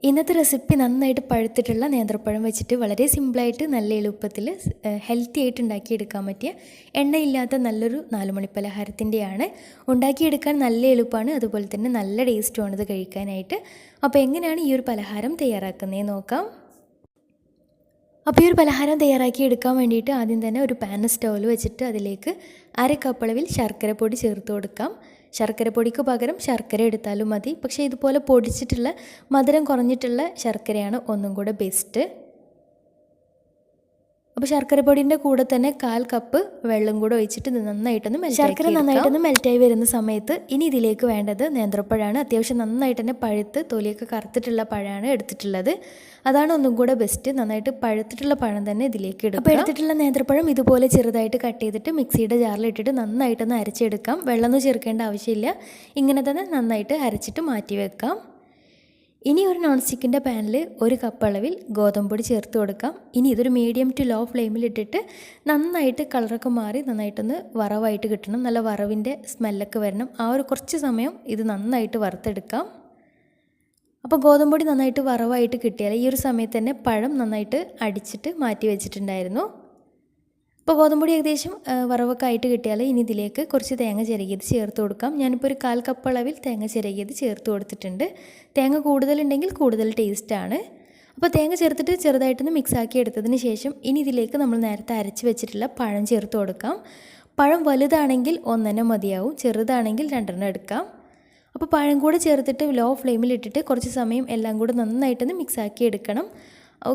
ഇന്നത്തെ റെസിപ്പി നന്നായിട്ട് പഴുത്തിട്ടുള്ള നേന്ത്രപ്പഴം വെച്ചിട്ട് വളരെ സിമ്പിളായിട്ട് നല്ല എളുപ്പത്തിൽ ഹെൽത്തി ആയിട്ട് ഉണ്ടാക്കിയെടുക്കാൻ പറ്റിയ എണ്ണയില്ലാത്ത നല്ലൊരു 4 മണി പലഹാരത്തിൻ്റെയാണ്. ഉണ്ടാക്കിയെടുക്കാൻ നല്ല എളുപ്പമാണ്, അതുപോലെ തന്നെ നല്ല ടേസ്റ്റുമാണ് ഇത് കഴിക്കാനായിട്ട്. അപ്പോൾ എങ്ങനെയാണ് ഈ ഒരു പലഹാരം തയ്യാറാക്കുന്നതെന്ന് നോക്കാം. അപ്പോൾ ഈ ഒരു പലഹാരം തയ്യാറാക്കി എടുക്കാൻ വേണ്ടിയിട്ട് ആദ്യം തന്നെ ഒരു പാൻ സ്റ്റൗവിൽ വെച്ചിട്ട് അതിലേക്ക് 1/2 കപ്പ് അളവിൽ ശർക്കര പൊടി ചേർത്ത് കൊടുക്കാം. ശർക്കര പൊടിക്ക് പകരം ശർക്കര എടുത്താലും മതി, പക്ഷേ ഇതുപോലെ പൊടിച്ചിട്ടുള്ള മധുരം കുറഞ്ഞിട്ടുള്ള ശർക്കരയാണ് ഒന്നും കൂടെ ബെസ്റ്റ്. അപ്പോൾ ശർക്കര പൊടിൻ്റെ കൂടെ തന്നെ 1/4 കപ്പ് വെള്ളം കൂടെ ഒഴിച്ചിട്ട് നന്നായിട്ടൊന്ന് ശർക്കര നന്നായിട്ടൊന്ന് മെൽറ്റായി വരുന്ന സമയത്ത് ഇനി ഇതിലേക്ക് വേണ്ടത് നേന്ത്രപ്പഴമാണ്. അത്യാവശ്യം നന്നായിട്ട് തന്നെ പഴുത്ത് തൊലിയൊക്കെ കറുത്തിട്ടുള്ള പഴമാണ് എടുത്തിട്ടുള്ളത്. അതാണ് ഒന്നും കൂടെ ബെസ്റ്റ്. നന്നായിട്ട് പഴുത്തിട്ടുള്ള പഴം തന്നെ ഇതിലേക്ക് ഇടും. അപ്പോൾ എടുത്തിട്ടുള്ള നേന്ത്രപ്പഴം ഇതുപോലെ ചെറുതായിട്ട് കട്ട് ചെയ്തിട്ട് മിക്സിയുടെ ജാറിലിട്ടിട്ട് നന്നായിട്ടൊന്ന് അരച്ചെടുക്കാം. വെള്ളമൊന്നും ചേർക്കേണ്ട ആവശ്യമില്ല, ഇങ്ങനെ തന്നെ നന്നായിട്ട് അരച്ചിട്ട് മാറ്റി വെക്കാം. ഇനി ഒരു നോൺ സ്റ്റിക്കിൻ്റെ പാനിൽ 1 കപ്പ് അളവിൽ ഗോതമ്പൊടി ചേർത്ത് കൊടുക്കാം. ഇനി ഇതൊരു മീഡിയം ടു ലോ ഫ്ലെയിമിൽ ഇട്ടിട്ട് നന്നായിട്ട് കളറൊക്കെ മാറി നന്നായിട്ടൊന്ന് വറവായിട്ട് കിട്ടണം. നല്ല വറവിൻ്റെ സ്മെല്ലൊക്കെ വരണം. ആ ഒരു കുറച്ച് സമയം ഇത് നന്നായിട്ട് വറുത്തെടുക്കാം. അപ്പോൾ ഗോതമ്പൊടി നന്നായിട്ട് വറവായിട്ട് കിട്ടിയാൽ ഈ ഒരു സമയത്ത് തന്നെ പഴം നന്നായിട്ട് അടിച്ചിട്ട് മാറ്റി വെച്ചിട്ടുണ്ടായിരുന്നു. അപ്പോൾ ഗോതമ്പൊടി ഏകദേശം വറവൊക്കെ ആയിട്ട് കിട്ടിയാൽ ഇനി ഇതിലേക്ക് കുറച്ച് തേങ്ങ ചിരകിയത് ചേർത്ത് കൊടുക്കാം. ഞാനിപ്പോൾ ഒരു 1/4 കപ്പ് അളവിൽ തേങ്ങ ചിരകിയത് ചേർത്ത് കൊടുത്തിട്ടുണ്ട്. തേങ്ങ കൂടുതലുണ്ടെങ്കിൽ കൂടുതൽ ടേസ്റ്റാണ്. അപ്പോൾ തേങ്ങ ചേർത്തിട്ട് ചെറുതായിട്ടൊന്ന് മിക്സാക്കി എടുത്തതിന് ശേഷം ഇനി ഇതിലേക്ക് നമ്മൾ നേരത്തെ അരച്ച് വെച്ചിട്ടുള്ള പഴം ചേർത്ത് കൊടുക്കാം. പഴം വലുതാണെങ്കിൽ 1 മതിയാവും, ചെറുതാണെങ്കിൽ 2 എടുക്കാം. അപ്പോൾ പഴം കൂടെ ചേർത്തിട്ട് ലോ ഫ്ലെയിമിൽ ഇട്ടിട്ട് കുറച്ച് സമയം എല്ലാം കൂടെ നന്നായിട്ടൊന്ന് മിക്സാക്കി എടുക്കണം.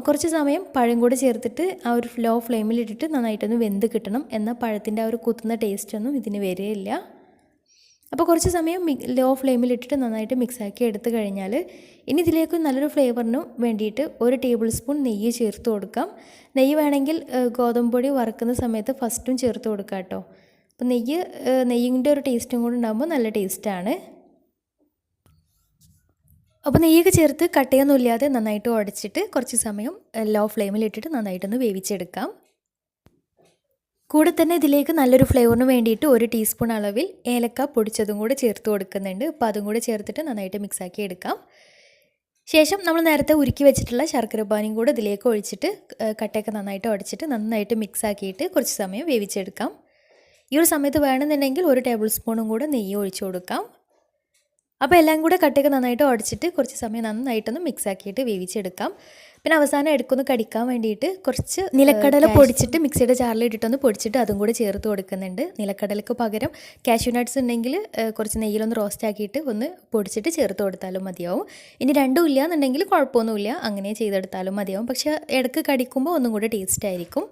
കുറച്ച് സമയം പഴം കൂടെ ചേർത്തിട്ട് ആ ഒരു ലോ ഫ്ലെയിമിൽ ഇട്ടിട്ട് നന്നായിട്ടൊന്ന് വെന്ത് കിട്ടണം. എന്നാൽ പഴത്തിൻ്റെ ആ ഒരു കുത്തുന്ന ടേസ്റ്റൊന്നും ഇതിന് വരികയില്ല. അപ്പോൾ കുറച്ച് സമയം ലോ ഫ്ലെയിമിൽ ഇട്ടിട്ട് നന്നായിട്ട് മിക്സാക്കി എടുത്തു കഴിഞ്ഞാൽ ഇനി ഇതിലേക്ക് നല്ലൊരു ഫ്ലേവറിനും വേണ്ടിയിട്ട് 1 ടേബിൾ സ്പൂൺ നെയ്യ് ചേർത്ത് കൊടുക്കാം. നെയ്യ് വേണമെങ്കിൽ ഗോതമ്പൊടി വറുക്കുന്ന സമയത്ത് ഫസ്റ്റും ചേർത്ത് കൊടുക്കാം കേട്ടോ. അപ്പോൾ നെയ്യിൻ്റെ ഒരു ടേസ്റ്റും കൂടെ ഉണ്ടാകുമ്പോൾ നല്ല ടേസ്റ്റാണ്. അപ്പോൾ നെയ്യൊക്കെ ചേർത്ത് കട്ടയൊന്നും ഇല്ലാതെ നന്നായിട്ട് ഉടച്ചിട്ട് കുറച്ച് സമയം ലോ ഫ്ലെയിമിൽ ഇട്ടിട്ട് നന്നായിട്ടൊന്ന് വേവിച്ചെടുക്കാം. കൂടെ തന്നെ ഇതിലേക്ക് നല്ലൊരു ഫ്ലേവറിന് വേണ്ടിയിട്ട് 1 ടീസ്പൂൺ അളവിൽ ഏലക്ക പൊടിച്ചതും കൂടെ ചേർത്ത് കൊടുക്കുന്നുണ്ട്. അപ്പോൾ അതും കൂടെ ചേർത്തിട്ട് നന്നായിട്ട് മിക്സാക്കി എടുക്കാം. ശേഷം നമ്മൾ നേരത്തെ ഉരുക്കി വെച്ചിട്ടുള്ള ശർക്കര പാനിയും കൂടെ ഇതിലേക്ക് ഒഴിച്ചിട്ട് കട്ടയൊക്കെ നന്നായിട്ട് ഉടച്ചിട്ട് നന്നായിട്ട് മിക്സാക്കിയിട്ട് കുറച്ച് സമയം വേവിച്ചെടുക്കാം. ഈ ഒരു സമയത്ത് വേണമെന്നുണ്ടെങ്കിൽ 1 ടേബിൾ സ്പൂണും കൂടെ നെയ്യ് ഒഴിച്ചു കൊടുക്കാം. അപ്പോൾ എല്ലാം കൂടെ കട്ടയൊക്കെ നന്നായിട്ട് ഉടച്ചിട്ട് കുറച്ച് സമയം നന്നായിട്ടൊന്ന് മിക്സാക്കിയിട്ട് വേവിച്ചെടുക്കാം. പിന്നെ അവസാനം എടുക്കൊന്ന് കടിക്കാൻ വേണ്ടിയിട്ട് കുറച്ച് നിലക്കടല പൊടിച്ചിട്ട് മിക്സിയുടെ ജാറിൽ ഇട്ടിട്ടൊന്ന് പൊടിച്ചിട്ട് അതും കൂടെ ചേർത്ത് കൊടുക്കുന്നുണ്ട്. നിലക്കടലയ്ക്ക് പകരം കാഷ്യൂ നട്ട്സ് ഉണ്ടെങ്കിൽ കുറച്ച് നെയ്യിലൊന്ന് റോസ്റ്റ് ആക്കിയിട്ട് ഒന്ന് പൊടിച്ചിട്ട് ചേർത്ത് കൊടുത്താലും മതിയാവും. ഇനി രണ്ടും ഇല്ല എന്നുണ്ടെങ്കിൽ കുഴപ്പമൊന്നുമില്ല, അങ്ങനെ ചെയ്തെടുത്താലും മതിയാവും. പക്ഷേ ഇടയ്ക്ക് കടിക്കുമ്പോൾ ഒന്നും കൂടെ ടേസ്റ്റ് ആയിരിക്കും.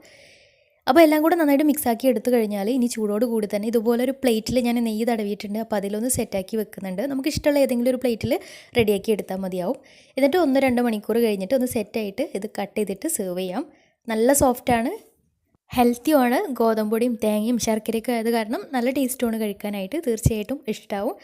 അപ്പോൾ എല്ലാം കൂടെ നന്നായിട്ട് മിക്സാക്കി എടുത്തു കഴിഞ്ഞാൽ ഇനി ചൂടോട് കൂടി തന്നെ ഇതുപോലെ ഒരു പ്ലേറ്റിൽ ഞാൻ നെയ്യ് തടവിയിട്ടുണ്ട്. അപ്പോൾ അതിലൊന്ന് സെറ്റാക്കി വെക്കുന്നുണ്ട്. നമുക്ക് ഇഷ്ടമുള്ള ഏതെങ്കിലും ഒരു പ്ലേറ്റിൽ റെഡിയാക്കി എടുത്താൽ മതിയാവും. എന്നിട്ട് 1-2 മണിക്കൂർ കഴിഞ്ഞിട്ട് ഒന്ന് സെറ്റായിട്ട് ഇത് കട്ട് ചെയ്തിട്ട് സെർവ് ചെയ്യാം. നല്ല സോഫ്റ്റാണ്, ഹെൽത്തിയുമാണ്. ഗോതമ്പൊടിയും തേങ്ങയും ശർക്കരയൊക്കെ ആയത് കാരണം നല്ല ടേസ്റ്റുമാണ് കഴിക്കാനായിട്ട്. തീർച്ചയായിട്ടും ഇഷ്ടമാവും.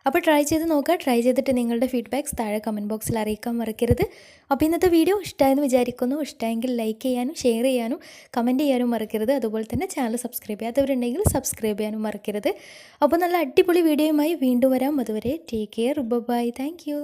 അപ്പോൾ ട്രൈ ചെയ്ത് നോക്കുക. ട്രൈ ചെയ്തിട്ട് നിങ്ങളുടെ ഫീഡ്ബാക്ക്സ് താഴെ കമൻറ്റ് ബോക്സിൽ അറിയിക്കാൻ മറക്കരുത്. അപ്പോൾ ഇന്നത്തെ വീഡിയോ ഇഷ്ടമായെന്ന് വിചാരിക്കുന്നു. ഇഷ്ടമെങ്കിൽ ലൈക്ക് ചെയ്യാനും ഷെയർ ചെയ്യാനും കമൻറ്റ് ചെയ്യാനും മറക്കരുത്. അതുപോലെ തന്നെ ചാനൽ സബ്സ്ക്രൈബ് ചെയ്യാത്തവരുണ്ടെങ്കിൽ സബ്സ്ക്രൈബ് ചെയ്യാനും മറക്കരുത്. അപ്പോൾ നല്ല അടിപൊളി വീഡിയോയുമായി വീണ്ടും വരാം. അതുവരെ take care, bye, thank U.